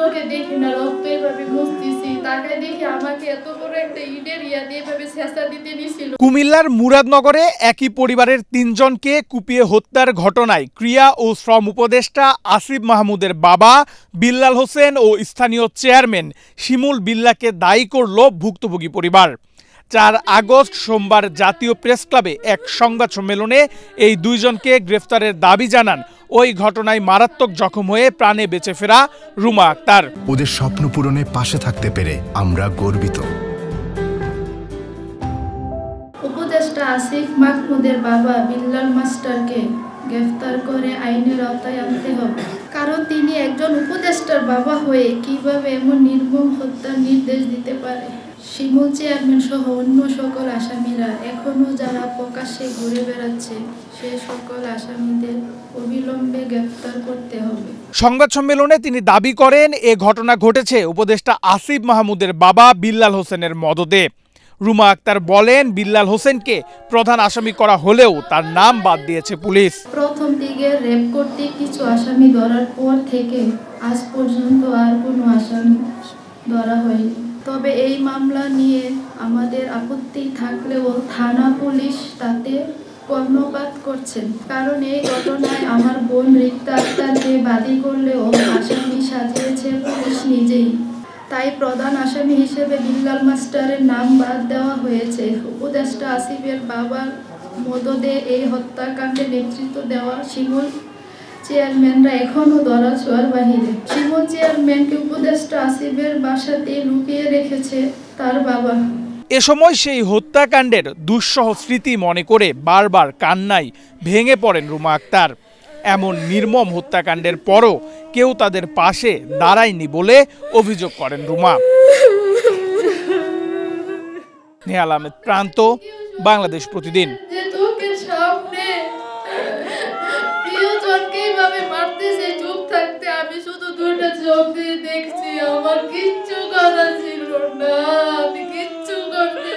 চোখে দেখি না, রক্ত এভাবে মুছতেছি, তাকে দেখি আমাকে এত বড় একটা ইটের ইয়া দিয়ে এভাবে ছেঁচা দিতে নিছিল। কুমিল্লার মুরাদনগরে একই পরিবারের ৩ জনকে কুপিয়ে হত্যার ঘটনায় ক্রিয়া ও শ্রম উপদেষ্টা আসিফ মাহমুদের বাবা বিল্লাল হোসেন ও স্থানীয় চেয়ারম্যান শিমুল বিল্লাহকে দায়ী করল ভুক্তভোগী পরিবার। ৪ আগস্ট সোমবার জাতীয় প্রেসক্লাবে এক সংবাদ সম্মেলনে এই ২ জনকে গ্রেফতারের দাবি জানান ওই ঘটনায় মারাত্মক জখম হয়ে প্রাণে বেঁচে ফেরা রুমা আক্তার। ওদের স্বপ্ন পূরণে পাশে থাকতে পেরে আমরা গর্বিত। উপদেষ্টা আসিফ মাহমুদের বাবা বিল্লাল মাস্টারকে গ্রেফতার করে আইনের আওতায় আনতে হবে, কারণ তিনি একজন উপদেষ্টার বাবা হয়ে কিভাবে এমন নির্মম হত্যার নির্দেশ দিতে পারে। শিমুল চেয়ারম্যান সহ অন্য সকল আসামিরা এখনো যারা প্রকাশ্যে ঘুরে বেড়াচ্ছে সে সকল আসামিদের অবিলম্বে গ্রেফতার করতে হবে। সংবাদ সম্মেলনে তিনি দাবি করেন এ ঘটনা ঘটেছে উপদেষ্টা আসিফ মাহমুদের বাবা বিল্লাল হোসেনের মদদে। রুমা আক্তার বলেন, বিল্লাল হোসেনকে প্রধান আসামি করা হলেও তার নাম বাদ দিয়েছে পুলিশ। প্রথম দিকে রেপ করতে কিছু আসামি ধরার পর থেকে আজ পর্যন্ত আর কোনো আসামি ধরা হয়নি। তবে এই মামলা নিয়ে আমাদের আপত্তি থাকলেও থানা পুলিশ তাতে কর্ণপাত করছেন, কারণ এই ঘটনায় আমার বোন রিক্তা আক্তারকে বাদী করলেও আসামি সাজিয়েছে পুলিশ নিজেই। তাই প্রধান আসামি হিসেবে বিল্লাল মাস্টারের নাম বাদ দেওয়া হয়েছে। উপদেষ্টা আসিফের বাবার মদদে এই হত্যাকাণ্ডে নেতৃত্ব দেওয়া শিমুল চেয়ারম্যানরা এখনও ধরাছোঁয়ার বাহিরে। শিমুল চেয়ারম্যানকে উপদেষ্টা আসিফের বাসাতে লুকিয়ে রেখেছে তার বাবা। এ সময় সেই হত্যাকাণ্ডের দুঃসহ স্মৃতি মনে করে বারবার কান্নায় ভেঙে পড়েন রুমা আক্তার। এমন নির্মম হত্যাকাণ্ডের পরও কেউ তাদের পাশে দাঁড়ায়নি বলে অভিযোগ করেন রুমা। নেহাল আহমেদ প্রান্ত, বাংলাদেশ প্রতিদিন। আমি শুধু দুইটা চোখ দিয়ে দেখছি, আমার কিচ্ছু করার ছিল না, আমি কিচ্ছু করতে